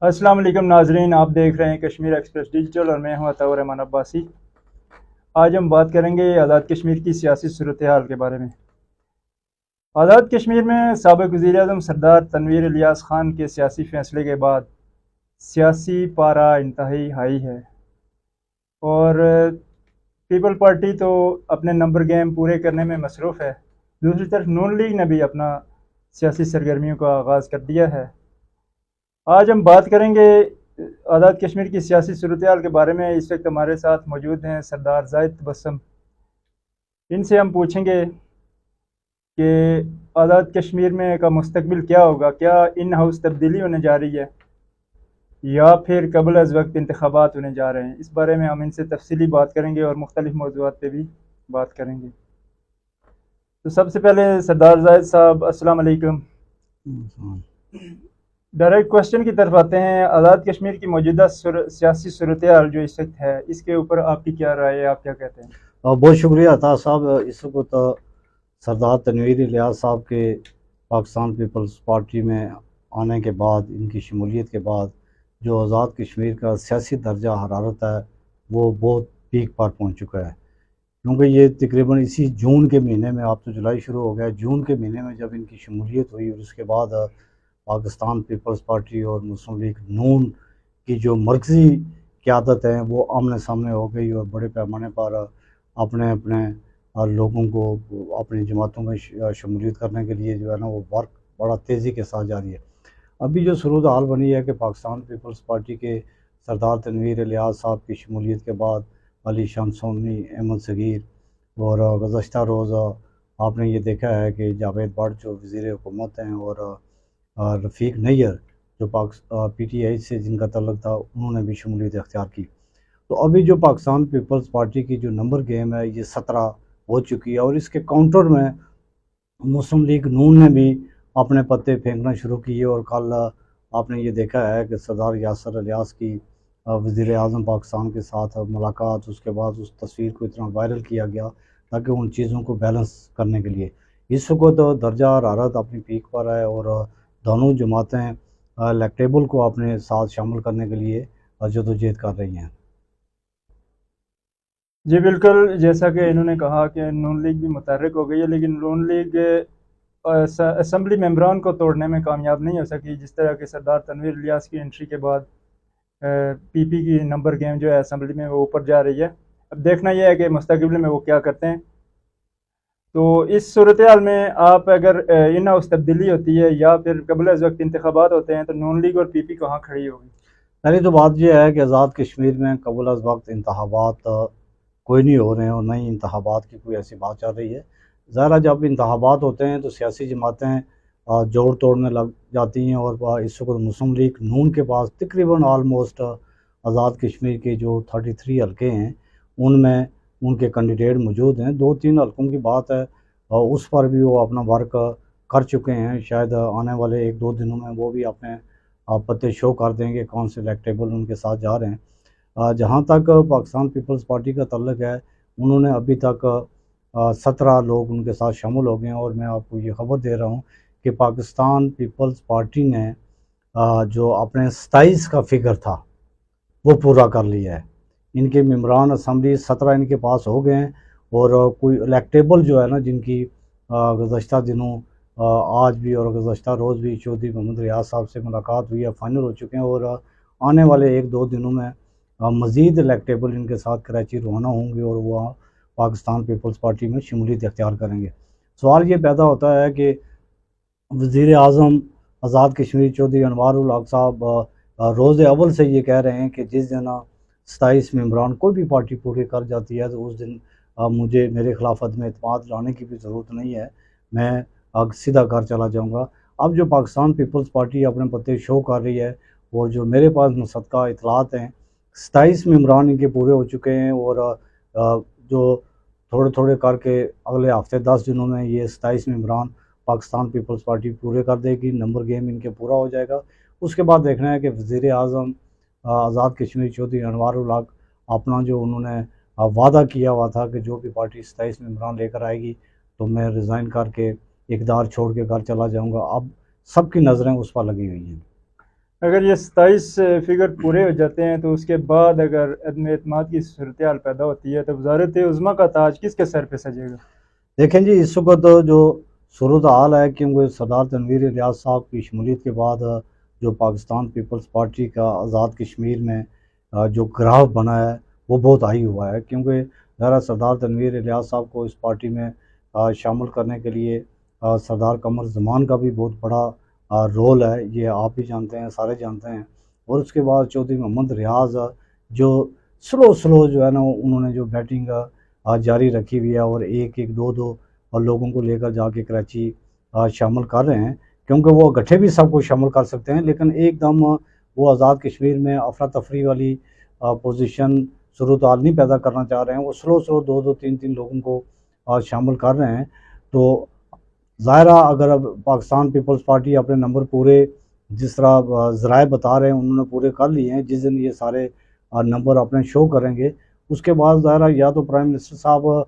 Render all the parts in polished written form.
अस्सलाम वालेकुम नाजरीन, आप देख रहे हैं कश्मीर एक्सप्रेस डिजिटल और मैं हूं अताउर रहमान अब्बासी। आज हम बात करेंगे आज़ाद कश्मीर की सियासी सूरत हाल के बारे में। आज़ाद कश्मीर में साबिक़ वज़ीर-ए-आज़म सरदार तनवीर इलियास खान के सियासी फैसले के बाद सियासी पारा इंतहाई हाई है और पीपल पार्टी तो अपने नंबर गेम पूरे करने में मसरूफ़ है। दूसरी तरफ नून लीग ने भी अपना सियासी सरगर्मियों का आगाज़ कर दिया है। आज हम बात करेंगे आज़ाद कश्मीर की सियासी सूरत हाल के बारे में। इस वक्त हमारे साथ मौजूद हैं सरदार जाहिद तबस्सुम। इनसे हम पूछेंगे कि आज़ाद कश्मीर में का मुस्तकबिल क्या होगा, क्या इन हाउस तब्दीली होने जा रही है या फिर कबल अज़ वक्त इंतखाबात होने जा रहे हैं। इस बारे में हम इनसे तफसीली बात करेंगे और मुख्तलिफ मौज़ूआत पे भी बात करेंगे। तो सबसे पहले सरदार जाहिद साहब, अस्सलाम वालेकुम। डायरेक्ट क्वेश्चन की तरफ आते हैं। आज़ाद कश्मीर की मौजूदा सियासी सूरत हाल जो इस वक्त है, इसके ऊपर आपकी क्या राय है, आप क्या कहते हैं? बहुत शुक्रिया अता साहब। इस वक्त सरदार तनवीर इलियास साहब के पाकिस्तान पीपल्स पार्टी में आने के बाद, इनकी शमूलियत के बाद जो आज़ाद कश्मीर का सियासी दर्जा हरारत है वो बहुत पीक पर पहुंच चुका है। क्योंकि ये तकरीबन इसी जून के महीने में, आप तो जुलाई शुरू हो गया, जून के महीने में जब इनकी शमूलियत हुई और उसके बाद पाकिस्तान पीपल्स पार्टी और मुस्लिम लीग नून की जो मरकज़ी क़यादत है वो आमने सामने हो गई और बड़े पैमाने पर अपने अपने लोगों को अपनी जमातों में शमूलियत करने के लिए जो है ना वो वर्क बड़ा तेज़ी के साथ जारी है। अभी जो सूरत हाल बनी है कि पाकिस्तान पीपल्स पार्टी के सरदार तनवीर इलियास साहब की शमूलियत के बाद अली शान सोनी, अहमद सगीर और गुज़श्ता रोज़ आपने ये देखा है कि जावेद भट्ट जो वज़ीर हुकूमत हैं और रफ़ीक नैयर जो PTI से जिनका तल्लुक़ था, उन्होंने भी शमूलियत इख्तियार की। तो अभी जो पाकिस्तान पीपल्स पार्टी की जो नंबर गेम है ये 17 हो चुकी है और इसके काउंटर में मुस्लिम लीग नून ने भी अपने पत्ते फेंकना शुरू किए। और कल आपने ये देखा है कि सरदार यासर इलियास की वज़ीर-ए-आज़म पाकिस्तान के साथ मुलाकात, उसके बाद उस तस्वीर को इतना वायरल किया गया ताकि उन चीज़ों को बैलेंस करने के लिए। इस वक्त तो दर्जा हरारत अपनी पीक पर है और दोनों जमातें इलेक्टेबल को अपने साथ शामिल करने के लिए जदोजहद कर रही हैं। जी बिल्कुल, जैसा कि इन्होंने कहा कि नून लीग भी मुतहर्रिक हो गई है, लेकिन नून लीग असम्बली मेंबरान को तोड़ने में कामयाब नहीं हो सकी। जिस तरह के सरदार तनवीर इलियास की एंट्री के बाद PP की नंबर गेम जो है असम्बली में वो ऊपर जा रही है। अब देखना यह है कि मुस्तकबिल में वो क्या करते हैं। तो इस सूरत हाल में आप अगर इन हाउस तब्दीली होती है या फिर कबल अज़ वक्त इंतखाबात होते हैं तो नून लीग और PP कहाँ खड़ी होगी? पहली तो बात यह है कि आज़ाद कश्मीर में कबल अज़ वक्त इंतखाबात कोई नहीं हो रहे हैं और न ही इंतखाबात की कोई ऐसी बात चल रही है। ज़ाहिर है जब इंतखाबात होते हैं तो सियासी जमातें जोड़ तोड़ने लग जाती हैं और इस वक्त मुस्लिम लीग नून के पास तकरीबन आलमोस्ट आज़ाद कश्मीर के जो 33 हल्के हैं उनमें उनके कैंडिडेट मौजूद हैं। 2-3 हल्कों की बात है और उस पर भी वो अपना वर्क कर चुके हैं। शायद आने वाले 1-2 दिनों में वो भी अपने पत्ते शो कर देंगे कौन से इलेक्टेबल उनके साथ जा रहे हैं। जहाँ तक पाकिस्तान पीपल्स पार्टी का तल्लुक़ है, उन्होंने अभी तक 17 लोग उनके साथ शामिल हो गए हैं और मैं आपको ये ख़बर दे रहा हूँ कि पाकिस्तान पीपल्स पार्टी ने जो अपने 27 का फिगर था वो पूरा कर लिया है। इनके मेंबरान असम्बली 17 इनके पास हो गए हैं और कोई इलेक्टेबल जो है ना जिनकी गुज़श्ता दिनों आज भी और गुज़श्ता रोज़ भी चौधरी मोहम्मद रियाज साहब से मुलाकात हुई है, फ़ाइनल हो चुके हैं और आने वाले 1-2 दिनों में मज़ीद इलेक्टेबल इनके साथ कराची रवाना होंगे और वह पाकिस्तान पीपल्स पार्टी में शमूलियत इख्तियार करेंगे। सवाल ये पैदा होता है कि वज़ीर-ए-आज़म आज़ाद कश्मीर चौधरी अनवार उल हक साहब रोज़ अव्वल से ये कह रहे हैं कि जिस दिन 27 मेंबरान कोई भी पार्टी पूरी कर जाती है तो उस दिन मुझे मेरे खिलाफ अदम एतमाद लाने की भी ज़रूरत नहीं है, मैं सीधा घर चला जाऊँगा। अब जो पाकिस्तान पीपल्स पार्टी अपने पत्ते शो कर रही है और जो मेरे पास मुसद्दक़ा इतलात हैं, 27 मेंबरान इनके पूरे हो चुके हैं और जो थोड़े-थोड़े करके अगले हफ़्ते 10 दिनों में ये 27 मेंबरान पाकिस्तान पीपल्स पार्टी पूरे कर देगी, नंबर गेम इनके पूरा हो जाएगा। उसके बाद देखना है कि वज़ीर-ए-आज़म आज़ाद कश्मीर चौधरी अनवार उल हक अपना जो उन्होंने वादा किया हुआ था कि जो भी पार्टी 27 मेंबरान लेकर आएगी तो मैं रिज़ाइन करके इक़्तिदार छोड़ के घर चला जाऊँगा, अब सबकी नज़रें उस पर लगी हुई हैं। अगर ये 27 फिगर पूरे हो जाते हैं तो उसके बाद अगर अदम एतमाद की सूरत हाल पैदा होती है तो वजारत उज़्मा का ताज किसके सर पे सजेगा? देखें जी, इस वक्त जो सूरत हाल है, क्योंकि सरदार तनवीर इलियास साहब की शमूलियत के बाद जो पाकिस्तान पीपल्स पार्टी का आज़ाद कश्मीर में जो ग्राफ बना है वो बहुत हाई हुआ है। क्योंकि ज़रा सरदार तनवीर इलियास साहब को इस पार्टी में शामिल करने के लिए सरदार कमर ज़मान का भी बहुत बड़ा रोल है, ये आप भी जानते हैं, सारे जानते हैं। और उसके बाद चौधरी मोहम्मद रियाज जो स्लो जो है ना, उन्होंने जो बैटिंग जारी रखी हुई है और एक एक दो दो और लोगों को लेकर जाके कराची शामिल कर रहे हैं। क्योंकि वो इकट्ठे भी सबको शामिल कर सकते हैं, लेकिन एकदम वो आज़ाद कश्मीर में अफरा तफरी वाली पोजीशन सूरत हाल नहीं पैदा करना चाह रहे हैं। वो स्लो दो दो तीन तीन लोगों को शामिल कर रहे हैं। तो ज़ाहिरा अगर अब पाकिस्तान पीपल्स पार्टी अपने नंबर पूरे, जिस तरह ज़राए बता रहे हैं, उन्होंने पूरे कर लिए हैं, जिस दिन ये सारे नंबर अपने शो करेंगे उसके बाद ज़ाहिरा या तो प्राइम मिनिस्टर साहब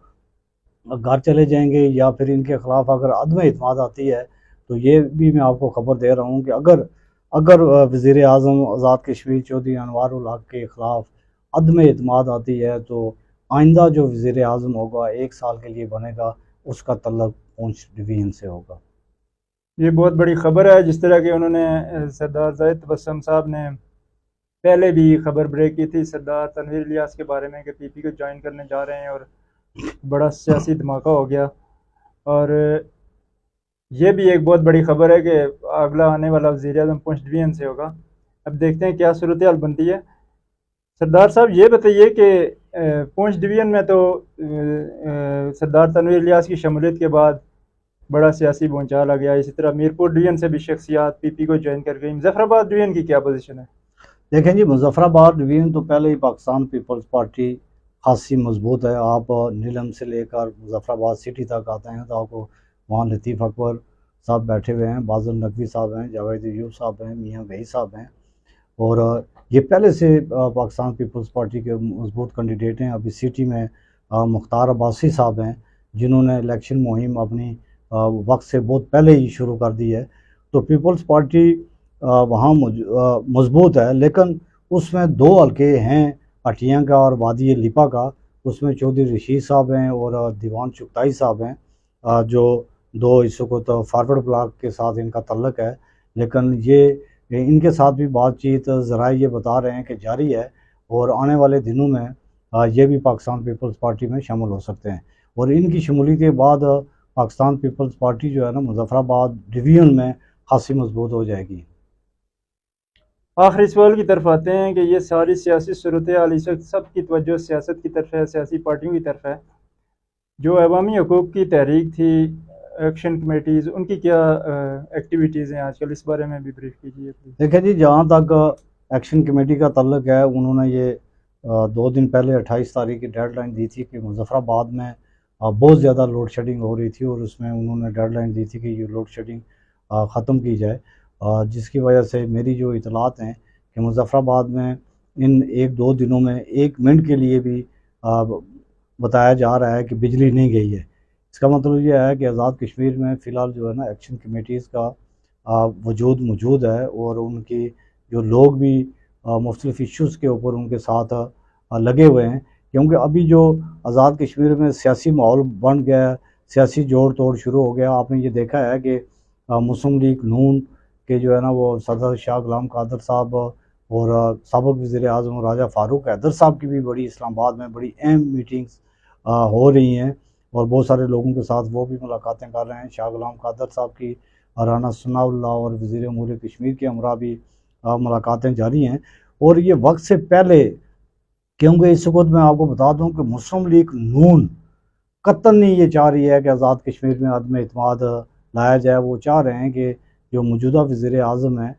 घर चले जाएंगे या फिर इनके ख़िलाफ़ अगर अदम एतमाद आती है तो ये भी मैं आपको ख़बर दे रहा हूँ कि अगर अगर वज़ीर आज़म आज़ाद कश्मीर चौधरी अनवार उल हक के ख़िलाफ़ अदम एतमाद आती है तो आइंदा जो वज़ीर आज़म होगा 1 साल के लिए बनेगा, उसका तल्लुक़ पूंछ डिवीज़न से होगा। ये बहुत बड़ी खबर है। जिस तरह के उन्होंने सरदार ज़ाहिद तबस्सुम साहब ने पहले भी खबर ब्रेक की थी सरदार तनवीर इलियास के बारे में कि पीपी को ज्वाइन करने जा रहे हैं और बड़ा सियासी धमाका हो गया। और ये भी एक बहुत बड़ी खबर है कि अगला आने वाला वज़ीर आज़म पूंछ डिवीज़न से होगा। अब देखते हैं क्या सूरत हाल बनती है। सरदार साहब ये बताइए कि पूंछ डिवीज़न में तो सरदार तनवीर इलियास की शमूलियत के बाद बड़ा सियासी भूचाल आ गया। इसी तरह मीरपुर डिवीज़न से भी शख्सियात पीपी को ज्वाइन कर गई। मुजफ्फराबाद डिवीज़न की क्या पोजीशन है? देखें जी, मुजफ्फराबाद डिवीज़न तो पहले ही पाकिस्तान पीपल्स पार्टी खासी मजबूत है। आप नीलम से लेकर मुजफ्फराबाद सिटी तक आते हैं तो आपको वहाँ लतीफ़ अकबर साहब बैठे हुए हैं, बाज़ुल नकवी साहब हैं, जावेद अयूब साहब हैं, मियाँ वही साहब हैं। और ये पहले से पाकिस्तान पीपल्स पार्टी के मजबूत कैंडिडेट हैं। अभी सिटी में मुख्तार अब्बासी साहब हैं, जिन्होंने इलेक्शन मुहिम अपनी वक्त से बहुत पहले ही शुरू कर दी है। तो पीपल्स पार्टी वहाँ मजबूत है, लेकिन उसमें 2 हल्के हैं, अटियाँ का और वादी लिपा का। उसमें चौधरी रशीद साहब हैं और दीवान चुगताई साहब हैं, जो 2 हिस्सों को तो फारवर्ड ब्लॉक के साथ इनका तल्लक है। लेकिन ये इनके साथ भी बातचीत ज़राए ये बता रहे हैं कि जारी है और आने वाले दिनों में ये भी पाकिस्तान पीपल्स पार्टी में शामिल हो सकते हैं। और इनकी शमूलियत के बाद पाकिस्तान पीपल्स पार्टी जो है ना, मुजफ्फराबाद डिवीज़न में खासी मजबूत हो जाएगी। आखिरी सवाल की तरफ आते हैं कि ये सारी सियासी सूरत हाल इस वक्त सब की तवज्जो सियासत की तरफ है, सियासी पार्टियों की तरफ है। जो अवामी हकूक़ की तहरीक थी, एक्शन कमेटीज़, उनकी क्या एक्टिविटीज़ हैं आजकल, इस बारे में भी ब्रीफ कीजिए प्लीज़। देखिए जी, जहाँ तक एक्शन कमेटी का तल्लक है, उन्होंने ये 2 दिन पहले 28 तारीख की डेडलाइन दी थी कि मुजफ्फराबाद में बहुत ज़्यादा लोड शेडिंग हो रही थी और उसमें उन्होंने डेडलाइन दी थी कि ये लोड शेडिंग ख़त्म की जाए। जिसकी वजह से मेरी जो इतलात हैं कि मुजफ्फराबाद में इन 1-2 दिनों में 1 मिनट के लिए भी बताया जा रहा है कि बिजली नहीं गई है। इसका मतलब ये है कि आज़ाद कश्मीर में फ़िलहाल जो है ना, एक्शन कमेटीज़ का वजूद मौजूद है और उनकी जो लोग भी मुख्तलिफ़ इश्यूज़ के ऊपर उनके साथ लगे हुए हैं। क्योंकि अभी जो आज़ाद कश्मीर में सियासी माहौल बन गया है, सियासी जोड़ तोड़ शुरू हो गया। आपने ये देखा है कि मुस्लिम लीग नून के जो है ना, वो सदर शाह गुलाम कादर साहब और साबिक़ वज़ीर आज़म राजा फ़ारूक हैदर साहब की भी बड़ी इस्लामाबाद में बड़ी अहम मीटिंग्स हो रही हैं और बहुत सारे लोगों के साथ वो भी मुलाकातें कर रहे हैं। शाह गुलाम कादर साहब की राना सनाउल्लाह और वज़ीर अमूर कश्मीर के हमरा भी मुलाकातें जारी हैं। और ये वक्त से पहले, क्योंकि इस वक्त मैं आपको बता दूं कि मुस्लिम लीग नून कतई नहीं ये चाह रही है कि आज़ाद कश्मीर में अदम एतमाद लाया जाए। वो चाह रहे हैं कि जो मौजूदा वज़ीर आज़म हैं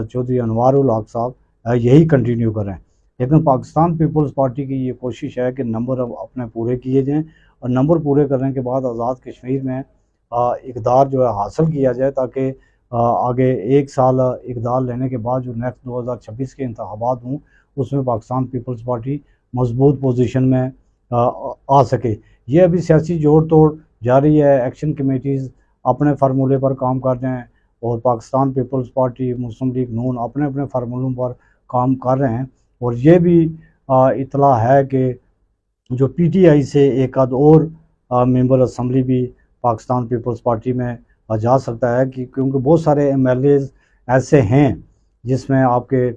चौधरी अनवार उल हक साहब, यही कंटिन्यू करें। लेकिन पाकिस्तान पीपल्स पार्टी की ये कोशिश है कि नंबर अब अपने पूरे किए जाएँ और नंबर पूरे करने के बाद आज़ाद कश्मीर में इक़्तिदार जो है हासिल किया जाए, ताकि आगे 1 साल इक़्तिदार लेने के बाद जो नेक्स्ट 2026 के इंतखाबात हों, उसमें पाकिस्तान पीपल्स पार्टी मजबूत पोजीशन में आ सके। ये अभी सियासी जोड़ तोड़ जारी है। एक्शन कमेटीज़ अपने फार्मूले पर काम कर रहे हैं और पाकिस्तान पीपल्स पार्टी, मुस्लिम लीग नून अपने अपने फार्मूलों पर काम कर रहे हैं। और ये भी इतला है कि जो पीटीआई से एक आध और मेंबर असम्बली भी पाकिस्तान पीपल्स पार्टी में जा सकता है, कि क्योंकि बहुत सारे एमएलएज ऐसे हैं जिसमें आपके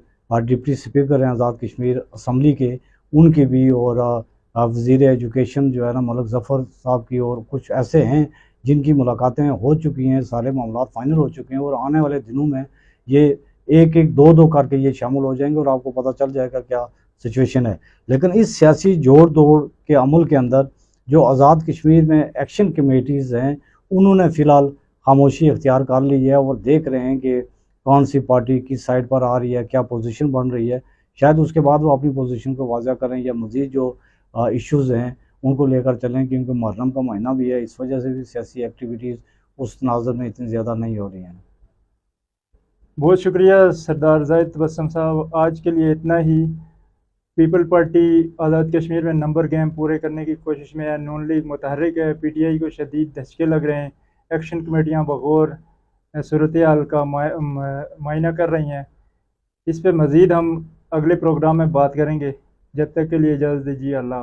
डिप्टी स्पीकर हैं आज़ाद कश्मीर असम्बली के, उनके भी, और वज़ीर एजुकेशन जो है ना मलिक ज़फ़र साहब की, और कुछ ऐसे हैं जिनकी मुलाकातें हो चुकी हैं, सारे मामला फाइनल हो चुके हैं, और आने वाले दिनों में ये एक एक दो दो करके ये शामिल हो जाएंगे और आपको पता चल जाएगा क्या सिचुएशन है। लेकिन इस सियासी जोड़ तोड़ के अमल के अंदर जो आज़ाद कश्मीर में एक्शन कमेटीज़ हैं, उन्होंने फ़िलहाल खामोशी इख्तियार कर ली है और देख रहे हैं कि कौन सी पार्टी किस साइड पर आ रही है, क्या पोजीशन बन रही है। शायद उसके बाद वो अपनी पोजीशन को वाज़ा करें या मज़ीद जो इश्यूज़ हैं उनको लेकर चलें, क्योंकि मुहर्रम का महीना भी है, इस वजह से भी सियासी एक्टिविटीज़ उस तनाज़ुर में इतनी ज़्यादा नहीं हो रही हैं। बहुत शुक्रिया सरदार जाहिद तबस्सुम साहब, आज के लिए इतना ही। पीपल पार्टी आज़ाद कश्मीर में नंबर गेम पूरे करने की कोशिश में है। नून लीग मुतहर्रिक है, पीटीआई को शदीद धचके लग रहे हैं, एक्शन कमेटियाँ बगौर सूरत हाल का मुआयना कर रही हैं। इस पर मज़ीद हम अगले प्रोग्राम में बात करेंगे। जब तक के लिए इजाज़त दीजिए। अल्लाह।